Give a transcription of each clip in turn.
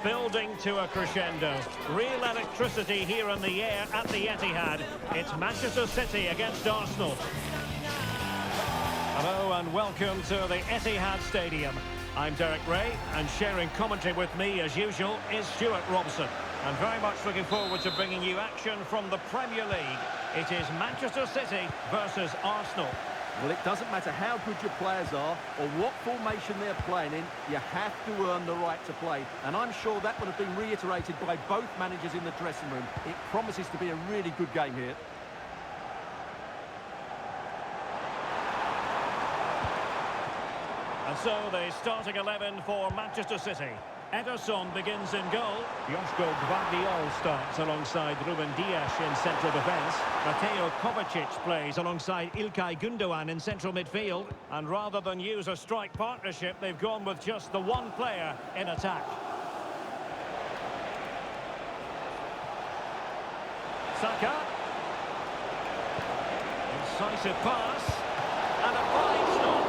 building to a crescendo. Real electricity here in the air at the Etihad. It's Manchester City against Arsenal. Hello and welcome to the Etihad Stadium. I'm Derek Ray, and sharing commentary with me as usual is Stuart Robson. I'm very much looking forward to bringing you action from the Premier League. It is Manchester City versus Arsenal. Well, it doesn't matter how good your players are or what formation they're playing in, you have to earn the right to play. And I'm sure that would have been reiterated by both managers in the dressing room. It promises to be a really good game here. And so the starting 11 for Manchester City. Ederson begins in goal. Joško Gvardiol starts alongside Ruben Dias in central defence. Mateo Kovacic plays alongside Ilkay Gundogan in central midfield. And rather than use a strike partnership, they've gone with just the one player in attack. Saka. Incisive pass. And a fine stop.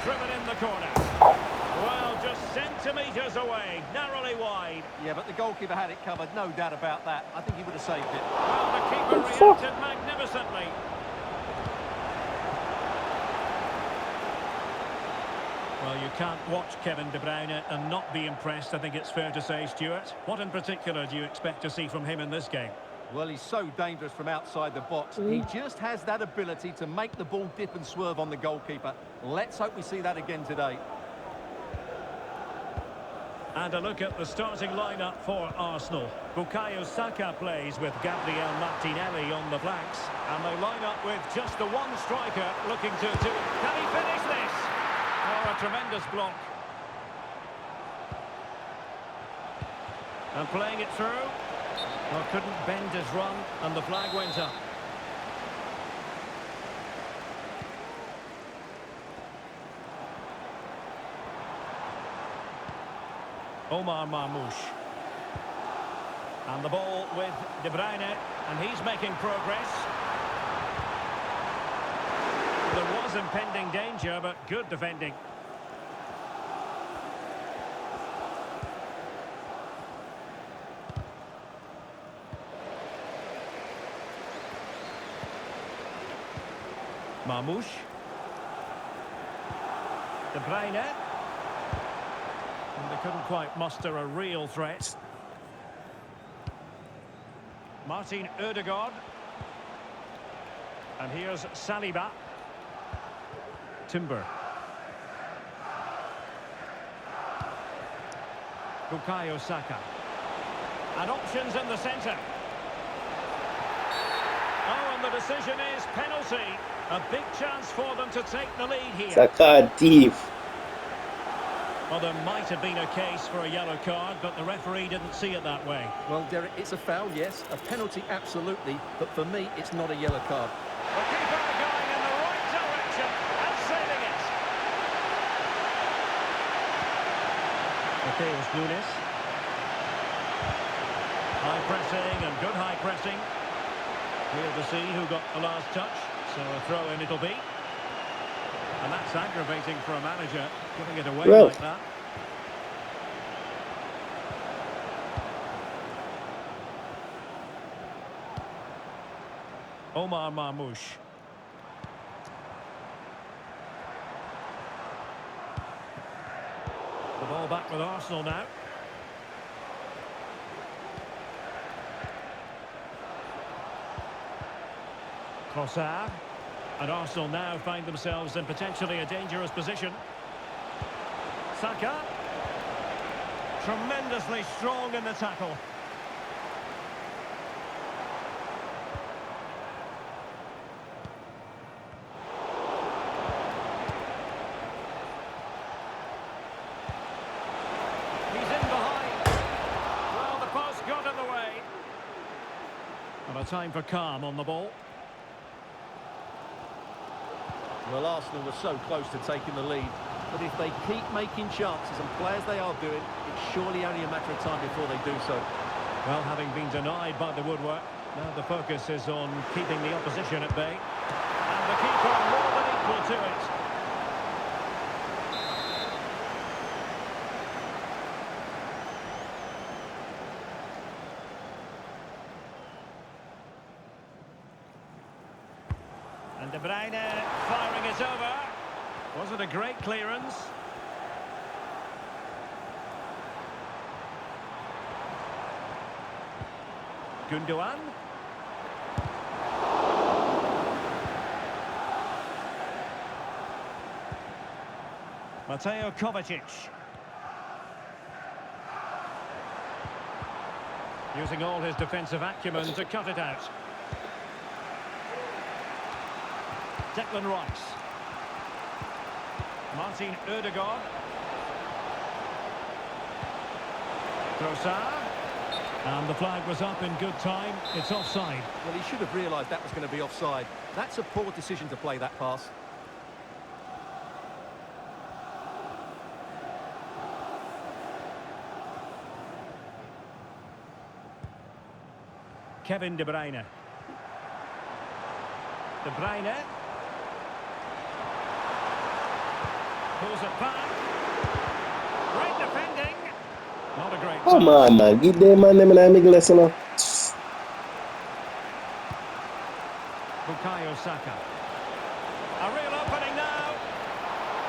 Driven in the corner. Well, just centimetres away, narrowly wide. Yeah, but the goalkeeper had it covered, no doubt about that. I think he would have saved it. Well, the keeper reacted magnificently. Well, you can't watch Kevin De Bruyne and not be impressed, I think it's fair to say, Stuart. What in particular do you expect to see from him in this game? Well, he's so dangerous from outside the box. He just has that ability to make the ball dip and swerve on the goalkeeper. Let's hope we see that again today. And a look at the starting lineup for Arsenal. Bukayo Saka plays with Gabriel Martinelli on the flanks. And they line up with just the one striker looking to... Can he finish this? Oh, a tremendous block. And playing it through. Well, couldn't bend his run, and the flag went up. Omar Marmoush. And the ball with De Bruyne, and he's making progress. There was impending danger, but good defending. Marmoush. De Bruyne. And they couldn't quite muster a real threat. Martin Ødegaard. And here's Saliba. Timber. Bukayo Saka. And options in the centre. Oh, and the decision is penalty. A big chance for them to take the lead here. Saka deep. Well, there might have been a case for a yellow card, but the referee didn't see it that way. Well, Derek, it's a foul, yes. A penalty, absolutely. But for me, it's not a yellow card. The keeper going in the right direction and saving it. Mateus Nunes. High pressing and good high pressing. We'll to see who got the last touch. So a throw in it'll be. And that's aggravating for a manager, giving it away like that. Omar Marmoush. The ball back with Arsenal now. Trossard. And Arsenal now find themselves in potentially a dangerous position. Saka. Tremendously strong in the tackle. He's in behind. Well, the post got in the way. And a time for calm on the ball. Well, Arsenal were so close to taking the lead. But if they keep making chances and play as they are doing, it's surely only a matter of time before they do so. Well, having been denied by the woodwork, now the focus is on keeping the opposition at bay. And the keeper more than equal to it. And De Bruyne firing it over. Was it a great clearance? Gundogan. Mateo Kovacic. Using all his defensive acumen to cut it out. Declan Rice. Martin Ødegaard. Trossard. And the flag was up in good time. It's offside. Well, he should have realised that was going to be offside. That's a poor decision to play that pass. Kevin De Bruyne. De Bruyne. Pulls it back. Great defending. Not a great Come pass. on, man. Give them man them a big lesson. Bukayo Saka. A real opening now.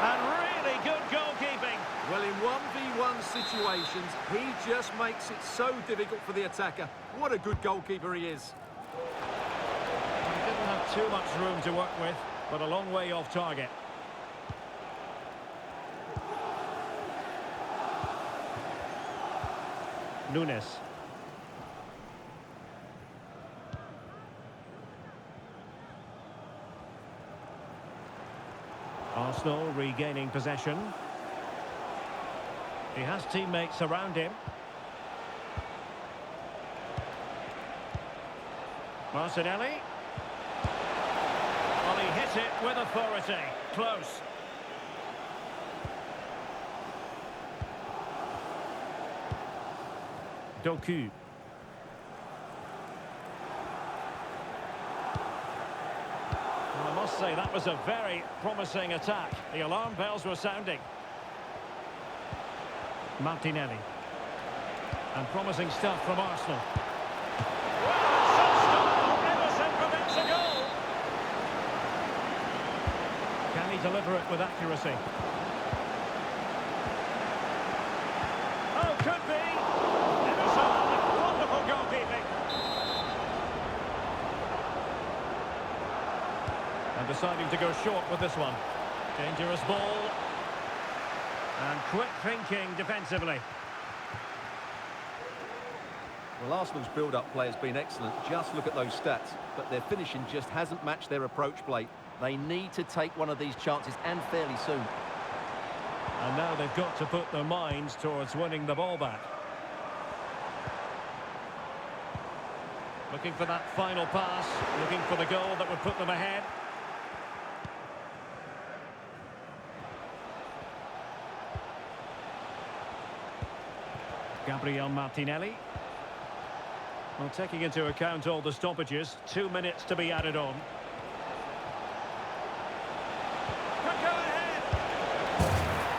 And really good goalkeeping. Well, in 1v1 situations, he just makes it so difficult for the attacker. What a good goalkeeper he is. He didn't have too much room to work with, but a long way off target. Nunes. Arsenal regaining possession. He has teammates around him. Martinelli. Well, he hit it with authority. Close. Doku. Well, I must say that was a very promising attack. The alarm bells were sounding. Martinelli. And promising stuff from Arsenal. Ederson prevents a goal. Can he deliver it with accuracy? Oh, could be. Ederson, wonderful goalkeeping. And deciding to go short with this one. Dangerous ball. And quick thinking defensively. Well, Arsenal's build-up play has been excellent. Just look at those stats. But their finishing just hasn't matched their approach play. They need to take one of these chances, and fairly soon. And now they've got to put their minds towards winning the ball back. Looking for that final pass. Looking for the goal that would put them ahead. Gabriel Martinelli. Well, taking into account all the stoppages, 2 minutes to be added on. Could go ahead.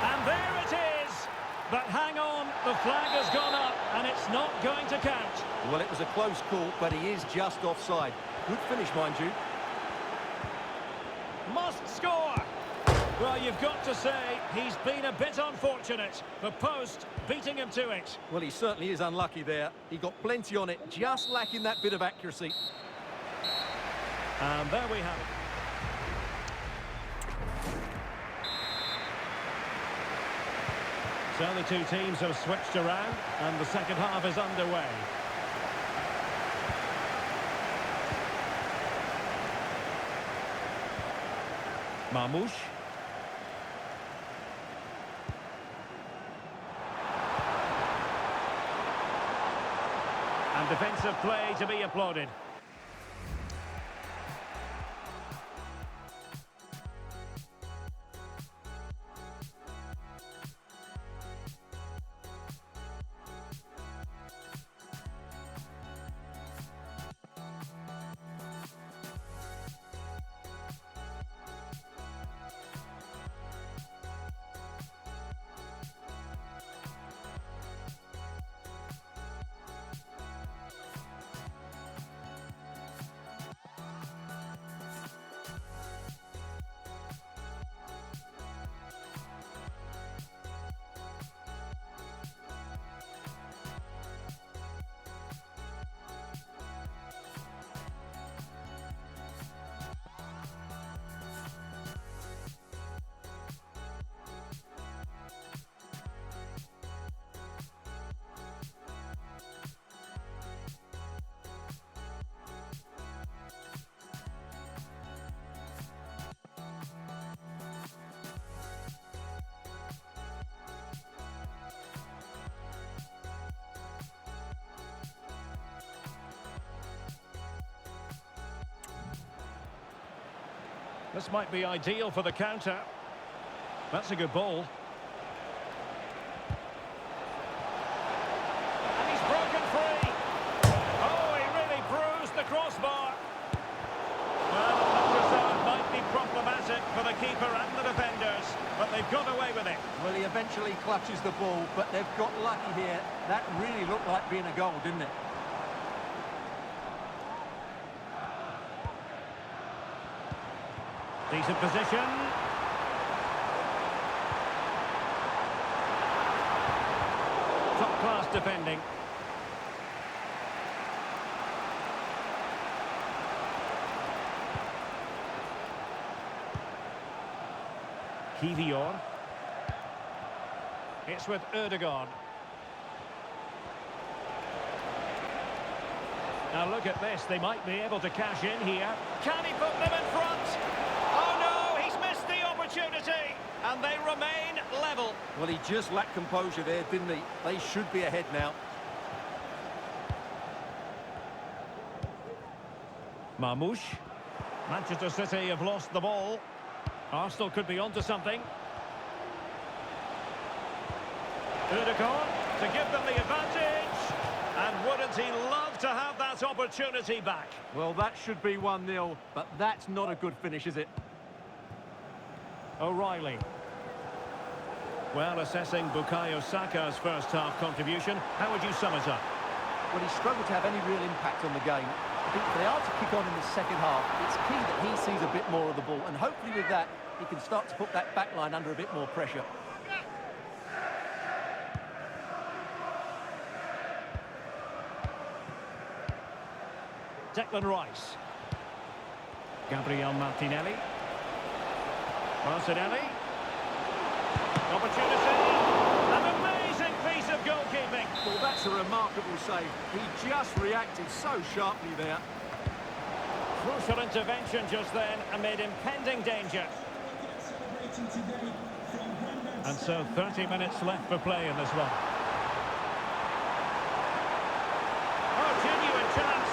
And there it is. But hang on, the flag has gone up and it's not going to count. Well, it was a close call, but he is just offside. Good finish, mind you. Must score. Well, you've got to say, he's been a bit unfortunate. The post beating him to it. Well, he certainly is unlucky there. He got plenty on it, just lacking that bit of accuracy. And there we have it. So the two teams have switched around, and the second half is underway. Marmoush. And defensive play to be applauded. This might be ideal for the counter. That's a good ball. And he's broken free. Oh, he really bruised the crossbar. Well, that result might be problematic for the keeper and the defenders, but they've got away with it. Well, he eventually clutches the ball, but they've got lucky here. That really looked like being a goal, didn't it? Decent position. Top-class defending. Kivior. It's with Ødegaard. Now look at this, they might be able to cash in here. Can he put them in front? Oh no, he's missed the opportunity, and they remain level. Well, he just lacked composure there, didn't he? They should be ahead now. Marmoush. Manchester City have lost the ball. Arsenal could be onto something. Ødegaard to give them the advantage. And wouldn't he love to have that opportunity back? Well, that should be 1-0, but that's not a good finish, is it? O'Reilly. Well, assessing Bukayo Saka's first-half contribution, how would you sum it up? Well, he struggled to have any real impact on the game. I think if they are to kick on in the second half, it's key that he sees a bit more of the ball, and hopefully with that, he can start to put that back line under a bit more pressure. Declan Rice. Gabriel Martinelli. Martinelli. Opportunity. An amazing piece of goalkeeping. Well, that's a remarkable save. He just reacted so sharply there. Crucial intervention just then amid impending danger. And so 30 minutes left for play in this one. Oh, genuine chance.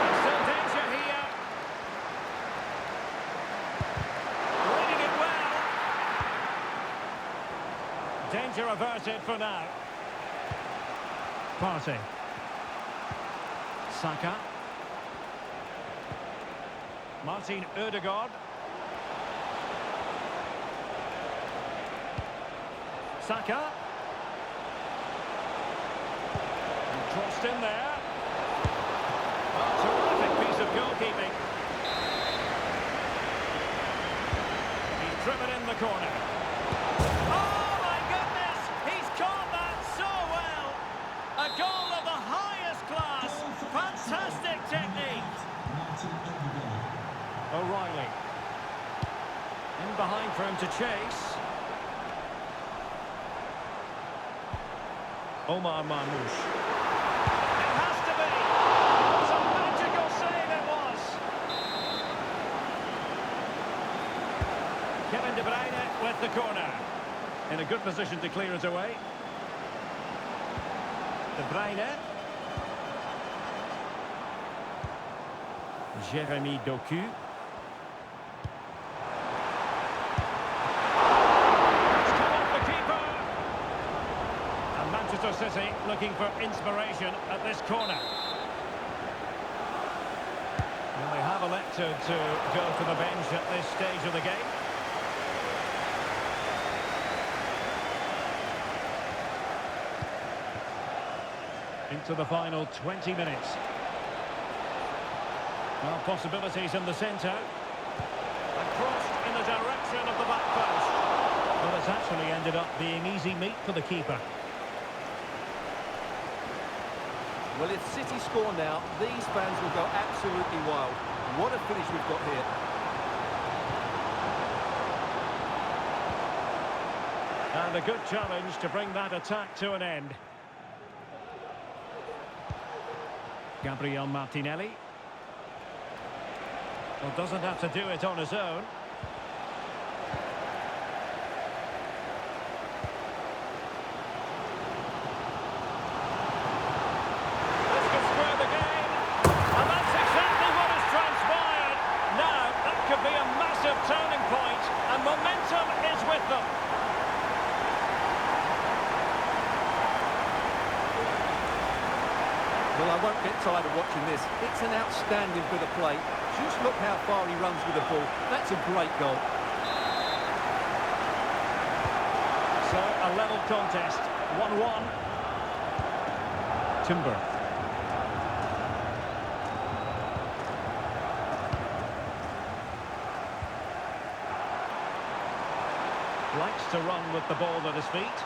And still danger here. Reading it well. Danger averted for now. Partey. Saka. Martin Ødegaard. Saka. And crossed in there. Oh, terrific piece of goalkeeping. He's driven in the corner. Oh my goodness! He's caught that so well! A goal of the highest class. Fantastic technique. O'Reilly. In behind for him to chase. Omar Marmoush. It has to be! What a magical save it was! Kevin De Bruyne with the corner. In a good position to clear it away. De Bruyne. Jeremy Doku. Manchester City looking for inspiration at this corner. Well, they have elected to go to the bench at this stage of the game. Into the final 20 minutes. Well, possibilities in the centre. And crossed in the direction of the back post. Well, it's actually ended up being easy meat for the keeper. Well, if City score now, these fans will go absolutely wild. What a finish we've got here. And a good challenge to bring that attack to an end. Gabriel Martinelli. Well, doesn't have to do it on his own. This could square the game. And that's exactly what has transpired. Now, that could be a Well, I won't get tired of watching this. It's an outstanding bit of play. Just look how far he runs with the ball. That's a great goal. So, a level contest, 1-1. Timber. Likes to run with the ball at his feet.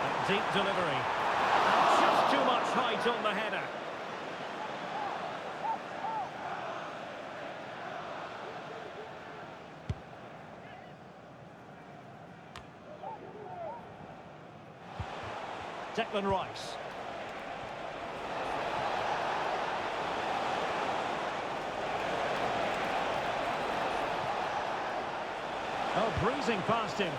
A deep delivery. And just too much height on the header. Declan Rice. Oh, breezing past him.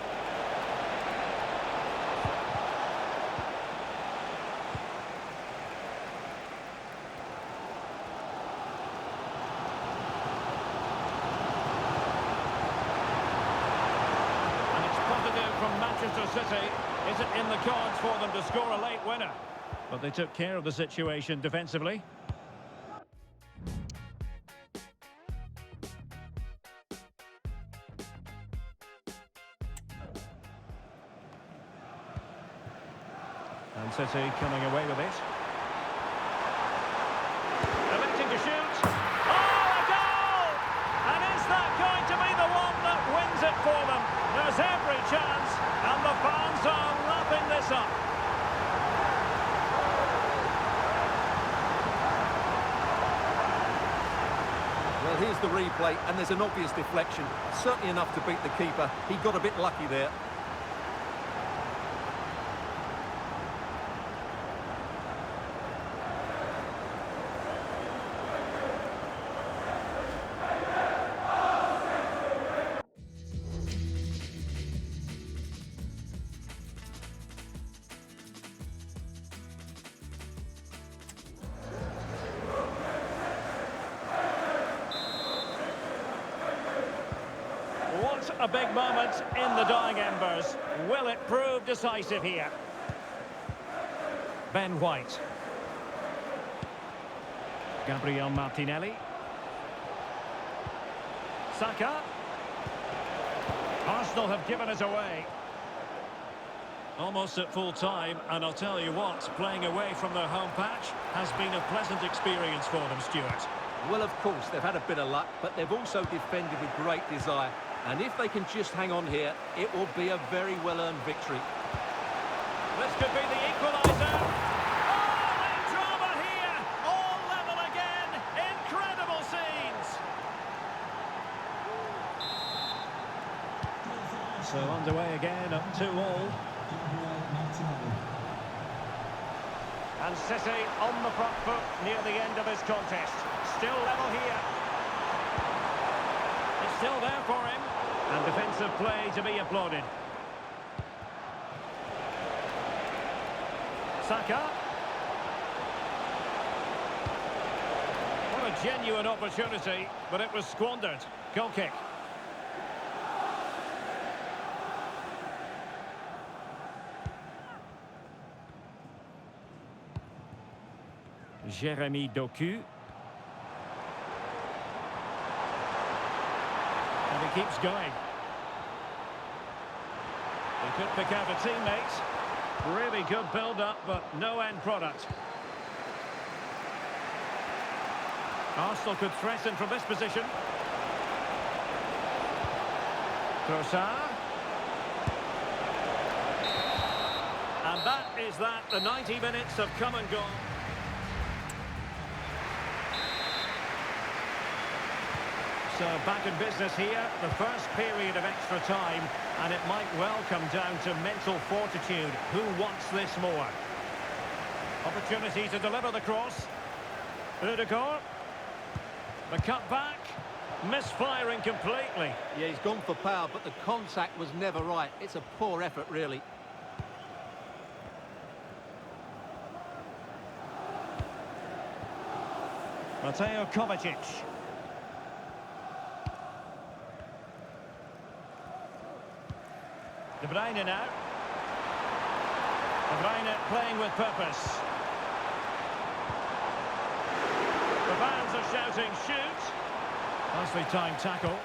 And it's positive from Manchester City. Is it in the cards for them to score a late winner? But they took care of the situation defensively. And City coming away with it. Electing to shoot. Oh, a goal! And is that going to be the one that wins it for them? There's every chance, and the fans are lapping this up. Well, here's the replay, and there's an obvious deflection. Certainly enough to beat the keeper. He got a bit lucky there. What a big moment in the dying embers. Will it prove decisive here? Ben White. Gabriel Martinelli. Saka. Arsenal have given it away. Almost at full time, and I'll tell you what, playing away from their home patch has been a pleasant experience for them, Stuart. Well, of course, they've had a bit of luck, but they've also defended with great desire. And if they can just hang on here, it will be a very well-earned victory. This could be the equaliser. Oh, and drama here. All level again. Incredible scenes. So underway again at 2-2. And City on the front foot near the end of his contest. Still level here. It's still there for him. And defensive play to be applauded. Saka. What a genuine opportunity, but it was squandered. Goal kick. Jérémy Doku. And he keeps going. He could pick out a teammate. Really good build-up, but no end product. Arsenal could threaten from this position. Trossard. And that is that. The 90 minutes have come and gone. So back in business here, the first period of extra time, and it might well come down to mental fortitude. Who wants this more? Opportunity to deliver the cross. Rudiger. The cut back. Misfiring completely. Yeah, he's gone for power, but the contact was never right. It's a poor effort, really. Mateo Kovacic. De Bruyne now. De Bruyne playing with purpose. And he keeps going. And that is that. The 90 minutes have come and gone. So back in business here, the first period of extra time, and it might well come down to mental fortitude. Who wants this more? Opportunity to deliver the cross. Rudiger. The cut back. Misfiring completely. Yeah, he's gone for power, but the contact was never right. It's a poor effort, really. Mateo Kovacic. fans are shouting, shoot! Nicely timed tackle.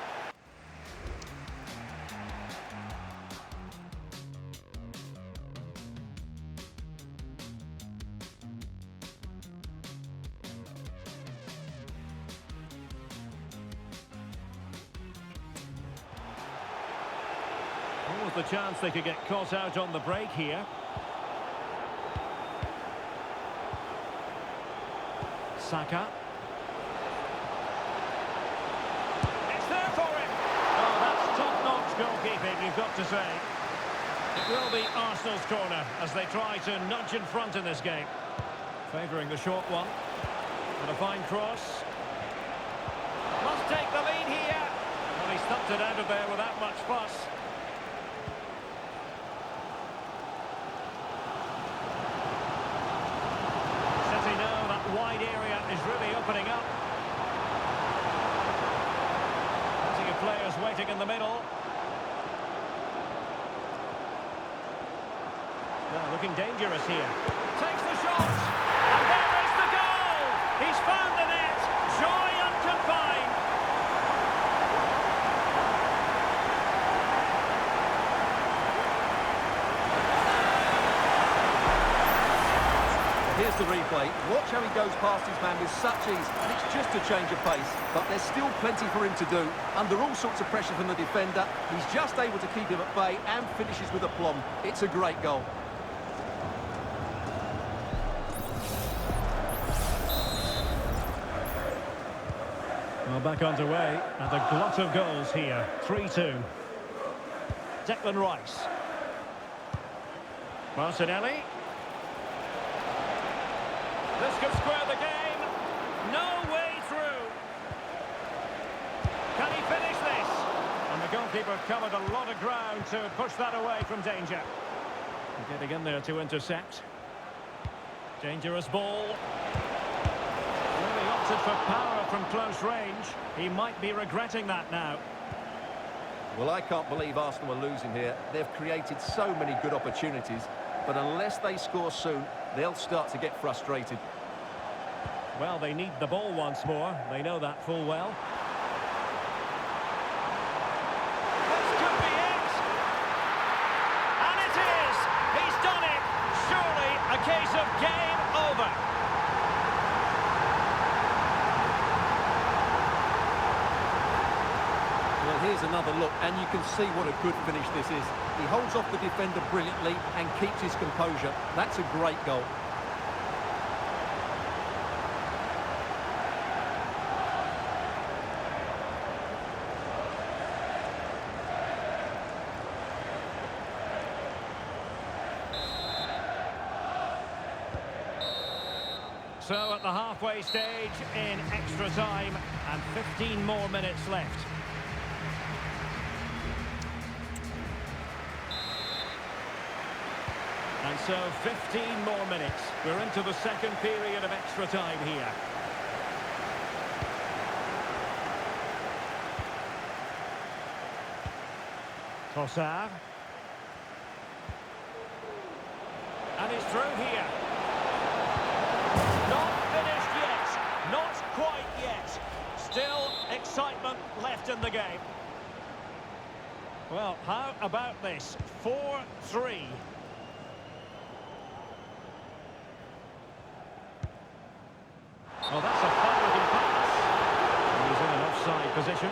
What was the chance they could get caught out on the break here? Saka. It's there for him! Oh, that's top-notch goalkeeping, you've got to say. It will be Arsenal's corner as they try to nudge in front in this game. Favouring the short one. With a fine cross. Must take the lead here. Well, he stumped it out of there without much fuss. City know that wide area is really opening up. Plenty of players waiting in the middle. Well, looking dangerous here. Takes the shot. And there is the goal. He's found the net. Joy unconfined. Here's the replay. Watch how he goes past his man with such ease, and it's just a change of pace. But there's still plenty for him to do. Under all sorts of pressure from the defender, he's just able to keep him at bay and finishes with aplomb. It's a great goal. Well, back underway, and a glut of goals here. 3-2. Declan Rice. Martinelli. This could square the game. No way through. Can he finish this? And the goalkeeper covered a lot of ground to push that away from danger. Getting in there to intercept. Dangerous ball. Really opted for power from close range. He might be regretting that now. Well, I can't believe Arsenal are losing here. They've created so many good opportunities, but unless they score soon, they'll start to get frustrated. Well, they need the ball once more. They know that full well. This could be it! And it is! He's done it! Surely a case of game over. Well, here's another look, and you can see what a good finish this is. He holds off the defender brilliantly and keeps his composure. That's a great goal. So at the halfway stage in extra time, and 15 more minutes left. And so 15 more minutes. We're into the second period of extra time here. Trossard. And it's through here. Not finished yet. Not quite yet. Still excitement left in the game. Well, how about this? 4-3. Well, that's a fine-looking pass. He's in an offside position.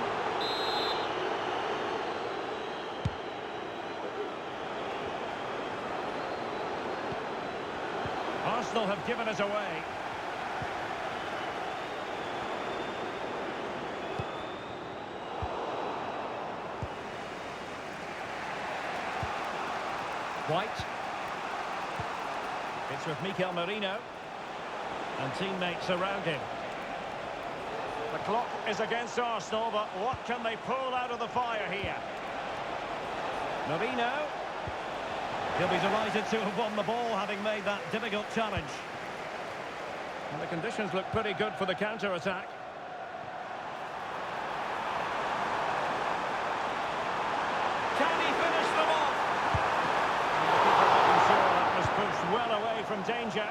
Arsenal have given it away. White. It's with Mikel Merino. And teammates around him. The clock is against Arsenal, but what can they pull out of the fire here? Merino. He'll be delighted to have won the ball, having made that difficult challenge. And the conditions look pretty good for the counter-attack. Can he finish them off? I'm sure that was pushed well away from danger.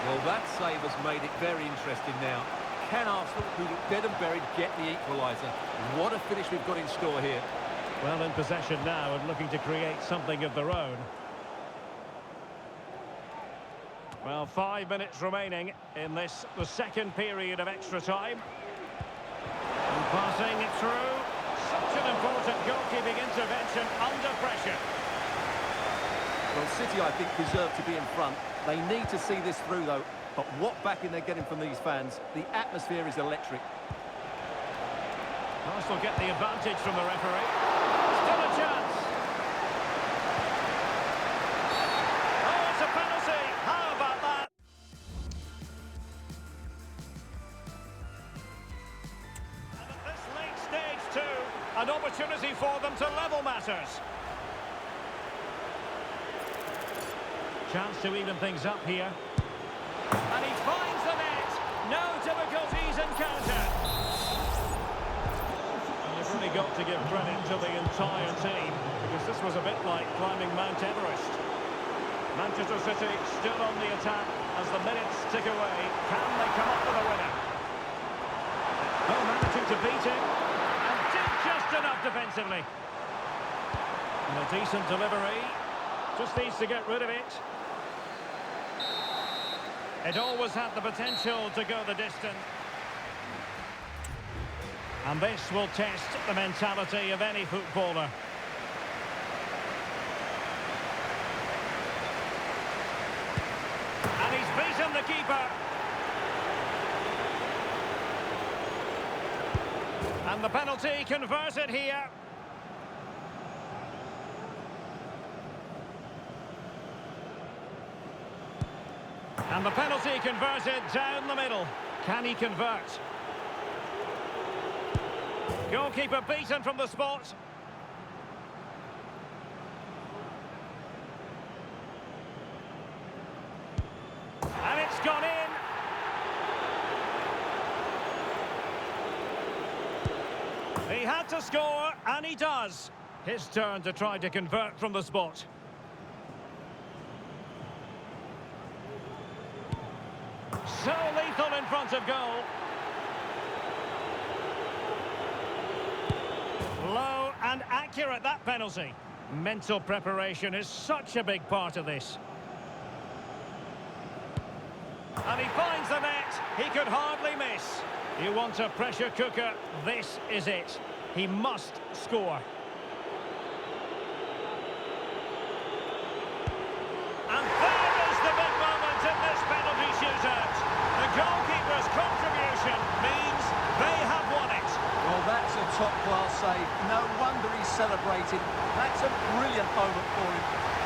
Well, that save has made it very interesting now. Can Arsenal, who look dead and buried, get the equaliser? What a finish we've got in store here. Well, in possession now and looking to create something of their own. Well, 5 minutes remaining in this, the second period of extra time. And passing it through. Such an important goalkeeping intervention under pressure. Well, City, I think, deserve to be in front. They need to see this through, though. But what backing they're getting from these fans. The atmosphere is electric. Arsenal get the advantage from the referee. Still a chance. Oh, it's a penalty. How about that? And at this late stage too, an opportunity for them to level matters. Chance to even things up here. And he finds the net. No difficulties encountered. And you've really got to give credit to the entire team, because this was a bit like climbing Mount Everest. Manchester City still on the attack as the minutes tick away. Can they come up with a winner? Well, managing to beat him, and did just enough defensively. And a decent delivery. Just needs to get rid of it. It always had the potential to go the distance. And this will test the mentality of any footballer. And he's beaten the keeper. And the penalty converted here. And the penalty converted down the middle. Can he convert? Goalkeeper beaten from the spot. And it's gone in. He had to score, and he does. His turn to try to convert from the spot. So lethal in front of goal. Low and accurate, that penalty. Mental preparation is such a big part of this. And he finds the net. He could hardly miss. You want a pressure cooker, this is it. He must score. And there is the big moment in this penalty shootout. The goalkeeper's contribution means they have won it. Well, that's a top-class save. No wonder he's celebrating. That's a brilliant moment for him.